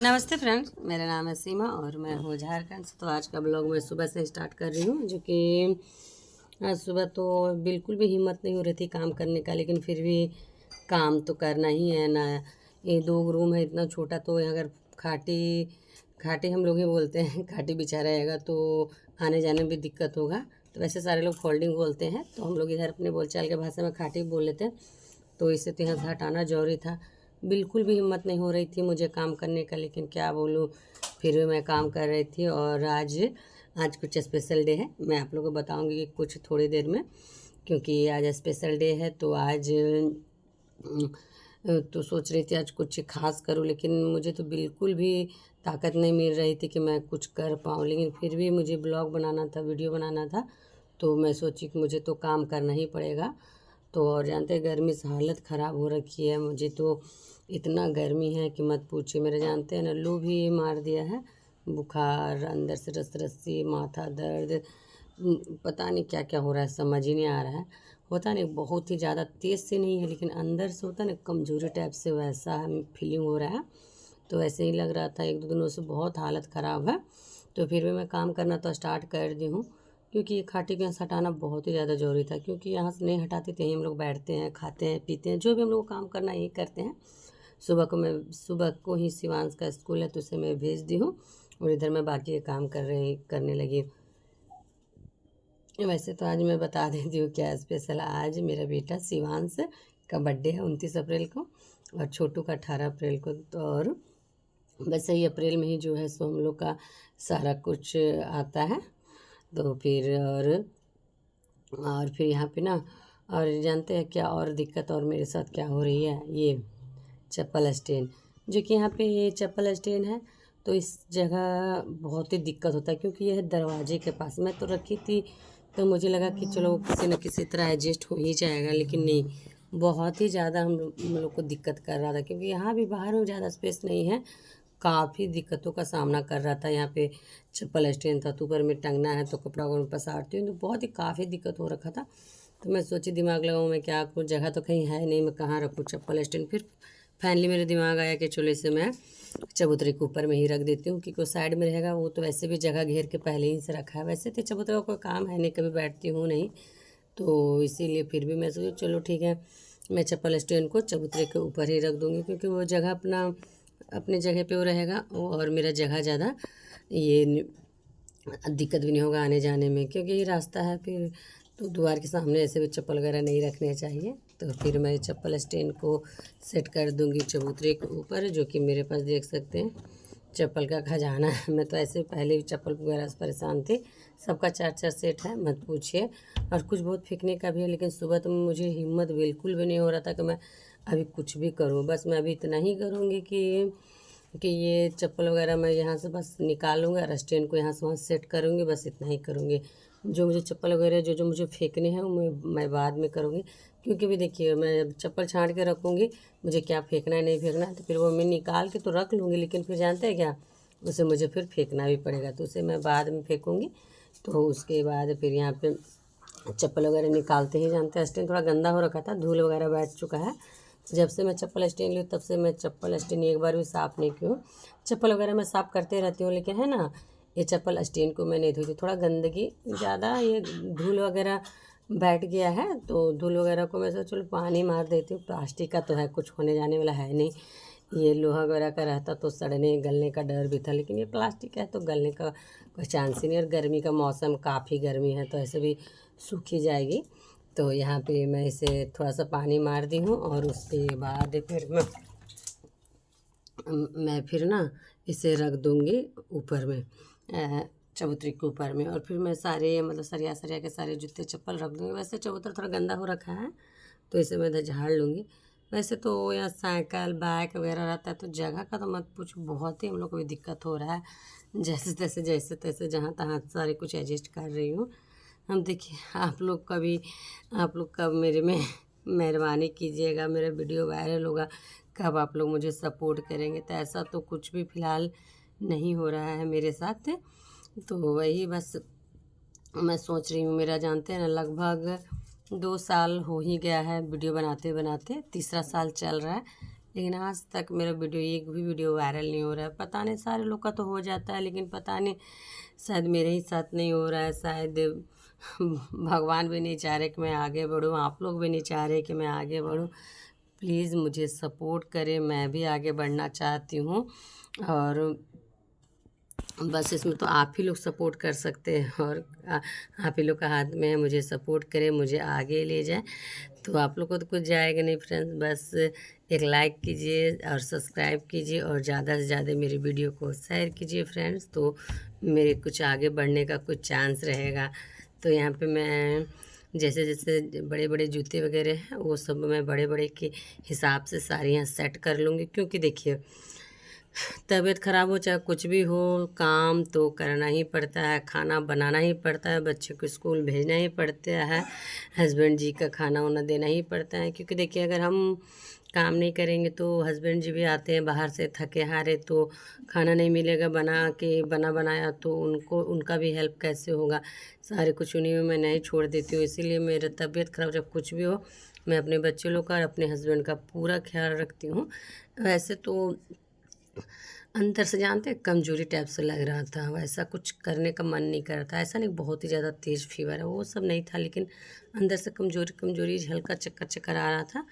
नमस्ते फ्रेंड्स, मेरा नाम है सीमा और मैं हूँ झारखंड से। तो आज का ब्लॉग मैं सुबह से स्टार्ट कर रही हूँ, जो कि आज सुबह तो बिल्कुल भी हिम्मत नहीं हो रही थी काम करने का, लेकिन फिर भी काम तो करना ही है ना। ये 2 रूम है, इतना छोटा, तो अगर खाटी खाटी हम लोग ही बोलते हैं, खाटी बिछा रहेगा तो आने जाने में भी दिक्कत होगा। तो वैसे सारे लोग फोल्डिंग बोलते हैं, तो हम लोग इधर अपने बोलचाल के भाषा में खाटी बोल लेते हैं। तो इसे तो यहाँ से हटाना जरूरी था। बिल्कुल भी हिम्मत नहीं हो रही थी मुझे काम करने का, लेकिन क्या बोलूँ, फिर भी मैं काम कर रही थी। और आज आज कुछ स्पेशल डे है, मैं आप लोगों को बताऊंगी कि कुछ थोड़ी देर में, क्योंकि आज स्पेशल डे है। तो आज तो सोच रही थी आज कुछ खास करूँ, लेकिन मुझे तो बिल्कुल भी ताकत नहीं मिल रही थी कि मैं कुछ कर पाऊँ। लेकिन फिर भी मुझे ब्लॉग बनाना था, वीडियो बनाना था, तो मैं सोची कि मुझे तो काम करना ही पड़ेगा। तो और जानते हैं, गर्मी से हालत ख़राब हो रखी है मुझे तो। इतना गर्मी है कि मत पूछिए। मेरे जानते हैं ना, लू भी मार दिया है, बुखार, अंदर से रस रस्सी, माथा दर्द, पता नहीं क्या क्या हो रहा है, समझ ही नहीं आ रहा है। होता नहीं, बहुत ही ज़्यादा तेज़ से नहीं है, लेकिन अंदर से होता ना कमजोरी टाइप से, वैसा फीलिंग हो रहा है। तो ऐसे ही लग रहा था, 1-2 दिनों से बहुत हालत ख़राब है। तो फिर भी मैं काम करना तो स्टार्ट कर दी हूँ, क्योंकि ये खाटी को यहाँ से हटाना बहुत ही ज़्यादा ज़रूरी था। क्योंकि यहाँ से नहीं हटाते थे, हम लोग बैठते हैं, खाते हैं, पीते हैं, जो भी हम लोग को काम करना है यही करते हैं। सुबह को ही शिवांश का स्कूल है, तो उसे मैं भेज दी हूँ और इधर मैं बाकी के काम करने लगी। वैसे तो आज मैं बता देती हूँ क्या स्पेशल है। आज मेरा बेटा शिवांश का बर्थडे है 29 अप्रैल को, और छोटू का 18 अप्रैल को। तो और वैसे ही अप्रैल में ही जो है सो हम लोग का सारा कुछ आता है। तो फिर और फिर यहाँ पे ना, और जानते हैं क्या और दिक्कत और मेरे साथ क्या हो रही है, ये चप्पल स्टैंड, जो कि यहाँ पे ये चप्पल स्टैंड है। तो इस जगह बहुत ही दिक्कत होता है, क्योंकि यह दरवाजे के पास मैं तो रखी थी, तो मुझे लगा कि चलो किसी न किसी तरह एडजस्ट हो ही जाएगा, लेकिन नहीं, बहुत ही ज़्यादा हम लोग को दिक्कत कर रहा था। क्योंकि यहाँ भी बाहर में ज़्यादा स्पेस नहीं है, काफ़ी दिक्कतों का सामना कर रहा था। यहाँ पे चप्पल स्टैंड था, तो ऊपर में टंगना है तो कपड़ा को मैं पसारती हूँ, तो बहुत ही काफ़ी दिक्कत हो रखा था। तो मैं सोची, दिमाग लगाऊँ मैं क्या करूँ, जगह तो कहीं है नहीं, मैं कहाँ रखूँ चप्पल स्टैंड। फिर फाइनली मेरे दिमाग आया कि चलो इसे मैं चबूतरे के ऊपर में ही रख देती हूँ, क्योंकि वो साइड में रहेगा। वो तो वैसे भी जगह घेर के पहले ही से रखा है, वैसे तो चबूतरे का कोई काम है नहीं, कभी बैठती हूँ नहीं, तो इसीलिए फिर भी मैं सोची चलो ठीक है, मैं चप्पल स्टैंड को चबूतरे के ऊपर ही रख दूँगी, क्योंकि वो जगह अपने जगह पे वो रहेगा, और मेरा जगह ज़्यादा ये दिक्कत भी नहीं होगा आने जाने में, क्योंकि ये रास्ता है। फिर तो द्वार के सामने ऐसे भी चप्पल वगैरह नहीं रखने चाहिए। तो फिर मैं चप्पल स्टैंड को सेट कर दूंगी चबूतरे के ऊपर, जो कि मेरे पास देख सकते हैं चप्पल का खजाना है। मैं तो ऐसे पहले भी चप्पल वगैरह से परेशान थी, सबका 4-4 सेट है, मत पूछिए। और कुछ बहुत फेंकने का भी है, लेकिन सुबह तो मुझे हिम्मत बिल्कुल भी नहीं हो रहा था कि मैं अभी कुछ भी करूँ। बस मैं अभी इतना ही करूँगी कि ये चप्पल वगैरह मैं यहाँ से बस निकालूंगा और स्टैंड को यहाँ से वहाँ सेट करूँगी, बस इतना ही करूँगी। जो मुझे चप्पल वगैरह जो मुझे फेंकने हैं वो मैं बाद में करूँगी। क्योंकि भी देखिए, मैं चप्पल छांट के रखूँगी, मुझे क्या फेंकना है नहीं फेंकना है, तो फिर वो मैं निकाल के तो रख लूँगी, लेकिन फिर जानते हैं क्या, उसे मुझे फिर फेंकना भी पड़ेगा, तो उसे मैं बाद में फेंकूँगी। तो उसके बाद फिर यहाँ पे चप्पल वगैरह निकालते ही, जानते हैं स्टैंड थोड़ा गंदा हो रखा था, धूल वगैरह बैठ चुका है। जब से मैं चप्पल स्टैंड ली तब से मैं चप्पल स्टैंड एक बार भी साफ़ नहीं की हूँ। चप्पल वगैरह मैं साफ़ करते रहती हूँ, लेकिन है ना, ये चप्पल स्टैंड को मैं नहीं धोती, थोड़ा गंदगी ज़्यादा, ये धूल वगैरह बैठ गया है, तो धूल वगैरह को मैं सोचा चलो पानी मार देती हूँ। प्लास्टिक का तो है, कुछ होने जाने वाला है नहीं। ये लोहा वगैरह का रहता तो सड़ने गलने का डर भी था, लेकिन ये प्लास्टिक है तो गलने का कोई चांस ही नहीं। और गर्मी का मौसम, काफ़ी गर्मी है, तो ऐसे भी सूख ही जाएगी। तो यहाँ पे मैं इसे थोड़ा सा पानी मार दी हूँ, और उसके बाद फिर मैं फिर ना इसे रख दूँगी ऊपर में, चबूतरे के ऊपर में। और फिर मैं सारे मतलब सरिया सरिया के सारे जूते चप्पल रख दूँगी। वैसे चबूतरा थोड़ा गंदा हो रखा है, तो इसे मैं इधर झाड़ लूँगी। वैसे तो यहाँ साइकिल बाइक वगैरह रहता है, तो जगह का तो मत पूछो, बहुत ही हम लोग को भी दिक्कत हो रहा है। जैसे तैसे जहाँ तहाँ सारे कुछ एडजस्ट कर रही हूँ। हम देखिए, आप लोग कब मेरे में मेहरबानी कीजिएगा, मेरा वीडियो वायरल होगा, कब आप लोग मुझे सपोर्ट करेंगे। तो ऐसा तो कुछ भी फ़िलहाल नहीं हो रहा है मेरे साथ। तो वही बस मैं सोच रही हूँ, मेरा जानते हैं ना, लगभग 2 साल हो ही गया है वीडियो बनाते बनाते, तीसरा साल चल रहा है। लेकिन आज तक मेरा वीडियो एक भी वीडियो वायरल नहीं हो रहा है। पता नहीं, सारे लोग का तो हो जाता है, लेकिन पता नहीं शायद मेरे ही साथ नहीं हो रहा है। शायद भगवान भी नहीं चाह रहे कि मैं आगे बढ़ूँ, आप लोग भी नहीं चाह रहे कि मैं आगे बढ़ूँ। प्लीज़ मुझे सपोर्ट करें, मैं भी आगे बढ़ना चाहती हूँ। और बस इसमें तो आप ही लोग सपोर्ट कर सकते हैं, और आप ही लोग का हाथ में है। मुझे सपोर्ट करें, मुझे आगे ले जाए। तो आप लोग को तो कुछ जाएगा नहीं फ्रेंड्स, बस एक लाइक कीजिए और सब्सक्राइब कीजिए, और ज़्यादा से ज़्यादा मेरी वीडियो को शेयर कीजिए फ्रेंड्स, तो मेरे कुछ आगे बढ़ने का कुछ चांस रहेगा। तो यहाँ पे मैं जैसे जैसे बड़े बड़े जूते वगैरह हैं वो सब मैं बड़े बड़े के हिसाब से सारे यहाँ सेट कर लूँगी, क्योंकि देखिए तबीयत ख़राब हो चाहे कुछ भी हो, काम तो करना ही पड़ता है, खाना बनाना ही पड़ता है, बच्चे को स्कूल भेजना ही पड़ता है, हस्बैंड जी का खाना वाना देना ही पड़ता है। क्योंकि देखिए अगर हम काम नहीं करेंगे तो हस्बैंड जी भी आते हैं बाहर से थके हारे, तो खाना नहीं मिलेगा बना के, बना बनाया, तो उनका भी हेल्प कैसे होगा। सारे कुछ उन्हीं में मैं नहीं छोड़ देती हूँ। इसीलिए मेरा तबीयत ख़राब जब कुछ भी हो, मैं अपने बच्चे लोग का और अपने हस्बैंड का पूरा ख्याल रखती हूँ। वैसे तो अंदर से जानते हैं कमजोरी टाइप से लग रहा था, वैसा कुछ करने का मन नहीं कर रहा था। ऐसा नहीं बहुत ही ज़्यादा तेज़ फीवर है, वो सब नहीं था, लेकिन अंदर से कमजोरी कमजोरी हल्का चक्कर चक्कर आ रहा था।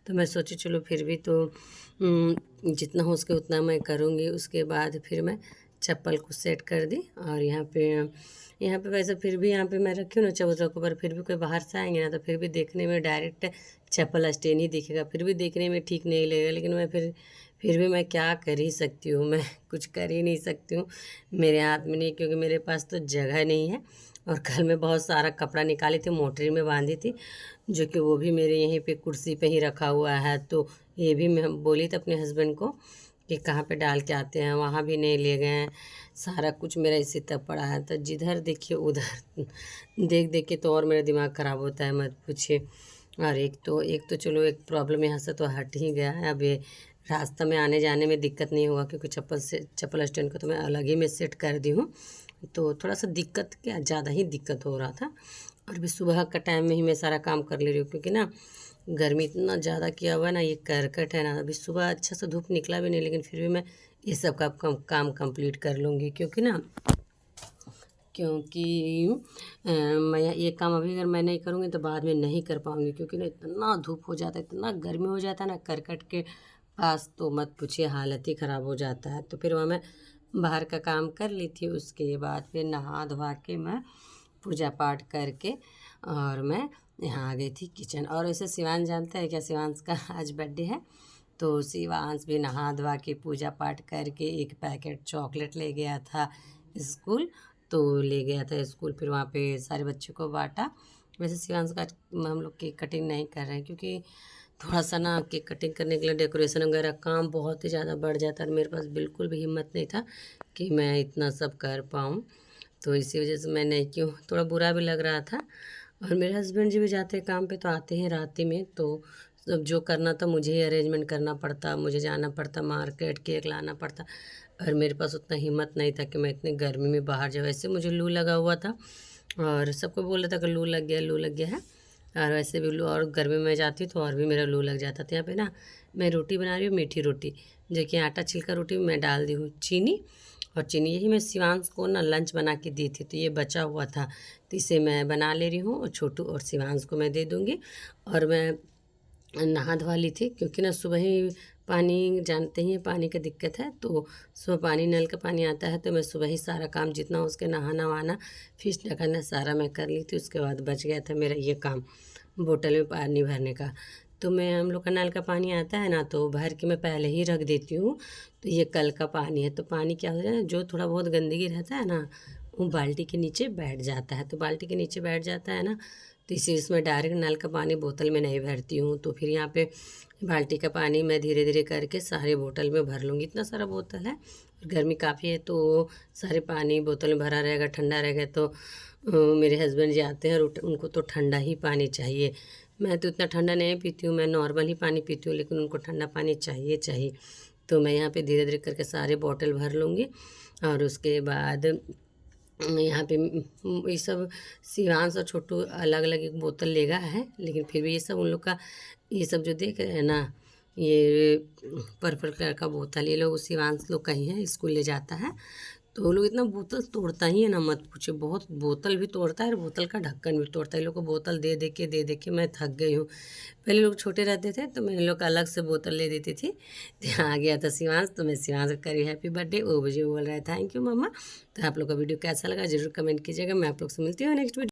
तो मैं सोची चलो फिर भी तो जितना हो सके उतना मैं करूँगी। उसके बाद फिर मैं चप्पल को सेट कर दी, और यहाँ पे वैसे फिर भी यहाँ पे मैं रखी हूँ ना चबूतरा के ऊपर, फिर भी कोई बाहर से आएंगे ना तो फिर भी देखने में डायरेक्ट चप्पल स्टेन ही दिखेगा, फिर भी देखने में ठीक नहीं लगेगा। लेकिन मैं फिर भी मैं क्या कर ही सकती हूँ, मैं कुछ कर ही नहीं सकती हूँ, मेरे हाथ में नहीं, क्योंकि मेरे पास तो जगह नहीं है। और कल मैं बहुत सारा कपड़ा निकाली थी, मोटरी में बांधी थी, जो कि वो भी मेरे यहीं पे कुर्सी पे ही रखा हुआ है। तो ये भी मैं बोली थी अपने हस्बैंड को कि कहाँ पे डाल के आते हैं, वहाँ भी नहीं ले गए हैं। सारा कुछ मेरा इसी तक पड़ा है, तो जिधर देखिए उधर देख देख के तो और मेरा दिमाग ख़राब होता है, मत पूछिए। और एक तो चलो एक प्रॉब्लम यहाँ से तो हट ही गया है। अब ये रास्ता में आने जाने में दिक्कत नहीं होगा, क्योंकि चप्पल स्टैंड को तो मैं अलग ही में सेट कर दी हूँ। तो थोड़ा सा दिक्कत, क्या ज़्यादा ही दिक्कत हो रहा था। और भी सुबह का टाइम में ही मैं सारा काम कर ले रही हूँ, क्योंकि ना गर्मी इतना ज़्यादा किया हुआ है ना, ये करकट है ना। अभी सुबह अच्छा सा धूप निकला भी नहीं, लेकिन फिर भी मैं ये सब का काम कंप्लीट कर लूँगी, क्योंकि मैं ये काम अभी अगर मैं नहीं करूँगी तो बाद में नहीं कर पाऊँगी, क्योंकि ना इतना धूप हो जाता है, इतना गर्मी हो जाता है ना करकट के पास, तो मत पूछिए, हालत ही ख़राब हो जाता है। तो फिर वहाँ मैं बाहर का काम कर ली थी, उसके बाद फिर नहा धोवा के मैं पूजा पाठ करके और मैं यहाँ आ गई थी किचन। और वैसे शिवांश जानता है क्या, शिवांश का आज बर्थडे है, तो शिवांश भी नहा धोवा के पूजा पाठ करके एक पैकेट चॉकलेट ले गया था स्कूल। तो ले गया था स्कूल, फिर वहाँ पे सारे बच्चों को बांटा। वैसे शिवांश का हम लोग केक कटिंग नहीं कर रहे हैं, क्योंकि थोड़ा सा ना केक कटिंग करने के लिए डेकोरेशन वगैरह काम बहुत ही ज़्यादा बढ़ जाता है, और मेरे पास बिल्कुल भी हिम्मत नहीं था कि मैं इतना सब कर पाऊँ। तो इसी वजह से मैं नहीं क्यों, थोड़ा बुरा भी लग रहा था। और मेरे हस्बैंड जी भी जाते हैं काम पे, तो आते हैं रात ही में, तो सब जो करना था मुझे ही अरेंजमेंट करना पड़ता, मुझे जाना पड़ता मार्केट, केक लाना पड़ता। और मेरे पास उतना हिम्मत नहीं था कि मैं इतनी गर्मी में बाहर जाऊँ। वैसे मुझे लू लगा हुआ था, और सबको बोल रहा था कि लू लग गया, लू लग गया है। और वैसे भी लू, और गर्मी में जाती तो और भी मेरा लू लग जाता था। यहाँ पे ना मैं रोटी बना रही हूँ, मीठी रोटी, जो कि आटा छिलका रोटी में मैं डाल दी हूँ चीनी। और चीनी यही मैं शिवांश को ना लंच बना के दी थी, तो ये बचा हुआ था, तो इसे मैं बना ले रही हूँ, और छोटू और शिवांश को मैं दे दूँगी। और मैं नहा धोवा ली थी, क्योंकि ना सुबह ही पानी, जानते ही हैं पानी की दिक्कत है, तो सुबह पानी, नल का पानी आता है, तो मैं सुबह ही सारा काम जितना हो उसके नहाना वहाना फिश ढकाना सारा मैं कर ली थी। उसके बाद बच गया था मेरा ये काम बोतल में पानी भरने का। तो मैं, हम लोग का नल का पानी आता है ना, तो भर के मैं पहले ही रख देती हूँ। तो ये कल का पानी है, तो पानी क्या हो जाए ना, जो थोड़ा बहुत गंदगी रहता है ना वो बाल्टी के नीचे बैठ जाता है, तो बाल्टी के नीचे बैठ जाता है ना, तो इसी इसमें डायरेक्ट नल का पानी बोतल में नहीं भरती हूँ। तो फिर यहाँ पे बाल्टी का पानी मैं धीरे धीरे करके सारे बोतल में भर लूँगी। इतना सारा बोतल है और गर्मी काफ़ी है, तो सारे पानी बोतल में भरा रहेगा, ठंडा रहेगा तो मेरे हस्बैंड जी आते हैं और उनको तो ठंडा ही पानी चाहिए। मैं तो इतना ठंडा नहीं पीती हूँ, मैं नॉर्मल ही पानी पीती हूँ, लेकिन उनको ठंडा पानी चाहिए चाहिए। तो मैं यहाँ पे धीरे धीरे करके सारे बॉटल भर लूँगी। और उसके बाद यहाँ पे ये सब शिवांश और छोटू अलग अलग एक बोतल लेगा है, लेकिन फिर भी ये सब उन लोग का, ये सब जो देख रहे हैं ना, ये पर्पल कलर का बोतल ये लोग शिवांश लोग का ही है, स्कूल ले जाता है। तो वो लोग इतना बोतल तोड़ता ही है ना, मत पूछे। बहुत बोतल भी तोड़ता है और बोतल का ढक्कन भी तोड़ता है। ये लोग को बोतल दे दे के मैं थक गई हूँ। पहले लोग छोटे रहते थे तो मैं इन लोग का अलग से बोतल ले देती थी। तो यहाँ आ गया था शिवांश, तो मैं शिवांश को करी हैप्पी बर्थडे। वो मुझे बोल रहा है थैंक यू मम्मा। तो आप लोग का वीडियो कैसा लगा ज़रूर कमेंट कीजिएगा। मैं आप लोग से मिलती हूँ नेक्स्ट वीडियो।